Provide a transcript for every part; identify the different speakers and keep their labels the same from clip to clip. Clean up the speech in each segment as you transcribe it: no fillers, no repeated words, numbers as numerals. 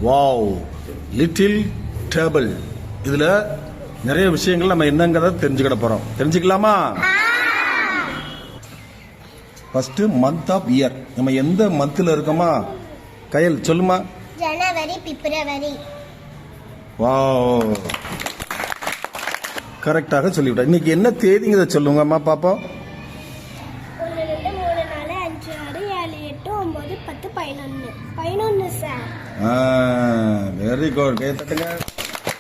Speaker 1: Wow, little table. இதுல நிறைய விஷயங்கள் நம்ம என்னங்கிறத தெரிஞ்சுக்கிட போறோம். தெரிஞ்சுக்கலாமா? First month of year. நம்ம எந்த மந்த்ல இருக்கோமா? கையல் சொல்லுமா.
Speaker 2: ஜனவரி, பிப்ரவரி.
Speaker 1: வாவ், கரெக்டாக சொல்லிவிட்டேன். இன்னைக்கு என்ன தேதிங்கிறத சொல்லுங்கம்மா பாப்போம்.
Speaker 2: 1 2 3 4 5 6 7 8 9 10 11 11 சார்.
Speaker 1: Very good. கை தட்டுங்க.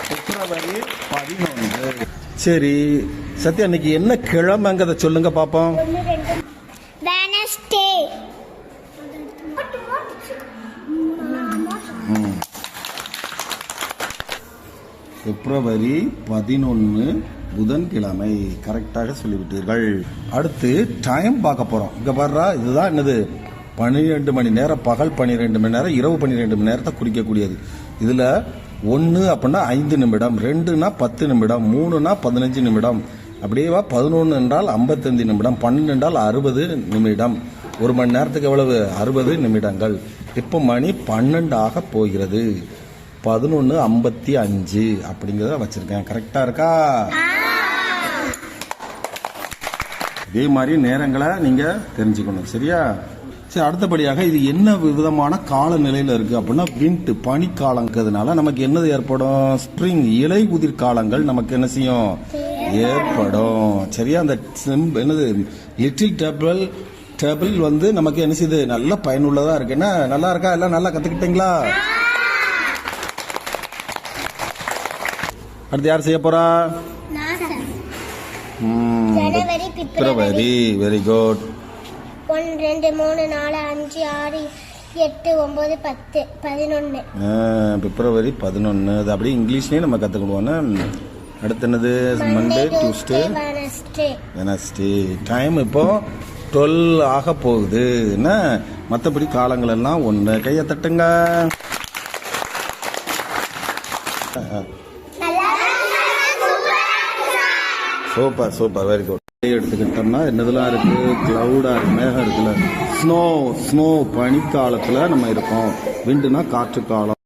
Speaker 1: பிப்ரவரி 11. சரி சத்யா, இன்னைக்கு என்ன கிழமைங்கிறத சொல்லுங்க பாப்போம்.
Speaker 2: 1 2 வெனஸ்டே.
Speaker 1: பிப்ரவரி 11 புதன்கிழமை. கரெக்டாக சொல்லிவிட்டீர்கள். அடுத்து டைம் பார்க்க போறோம். இங்க பாருடா, இதுதான் என்னது, 12 மணி நேரம் பகல், 12 மணி நேரம் இரவு, 12 மணி நேரத்தை குறிக்கக்கூடியது. இதுல 1 அப்படின்னா 5 நிமிடம், 2னா 10 நிமிடம், 3னா 15 நிமிடம், அப்படியேவா 11 என்றால் 55 நிமிடம், 12 என்றால் 60 நிமிடம். ஒரு மணி நேரத்துக்கு எவ்வளவு? 60 நிமிடங்கள். இப்போ மணி 12 ஆக போகிறது. 11:55 அப்படிங்கிறத வச்சிருக்கேன். கரெக்டா இருக்கா? இதே மாதிரி நேரங்களை நீங்க தெரிஞ்சுக்கணும். சரியா? சரி, அடுத்தபடியாக இது என்ன விதமான காலநிலையில இருக்கு அப்படின்னா, விண்ட், பனிக்காலங்கிறதுனால நமக்கு என்னது ஏற்படும்? ஸ்ப்ரிங், இலை உதிர் காலங்கள் நமக்கு என்ன செய்யும்? ஏற்படும். சரியா? அந்த என்னது லிட்டில் டேபிள் வந்து நமக்கு என்ன செய்யுது? நல்ல பயனுள்ளதா இருக்கு. என்ன நல்லா இருக்கா? எல்லாம் நல்லா கத்துக்கிட்டீங்களா? அடுத்து யார் செய்ய போறா?
Speaker 2: ஜனவரி,
Speaker 1: பிப்ரவரி. Very good.
Speaker 2: 1 2 3 4 5 6 8 9 10 11.
Speaker 1: பிப்ரவரி 11. அது அப்படியே இங்கிலீஷ்லயே நம்ம கத்துக்கிடுவோம். அடுத்து என்னது? Monday, Tuesday, Wednesday. டைம் இப்போ 12 ஆக போகுது. என்ன மற்றபடி காலங்கள் எல்லாம் 1. கையை தட்டுங்க. Super super, very good. எடுத்துக்கிட்டோம்னா என்னதெல்லாம் இருக்கு? கிளவுடா இருக்கு, மேகம் இருக்குல்ல. ஸ்னோ பனிக்காலத்துல நம்ம இருக்கோம். விண்டுனா காற்று காலம்.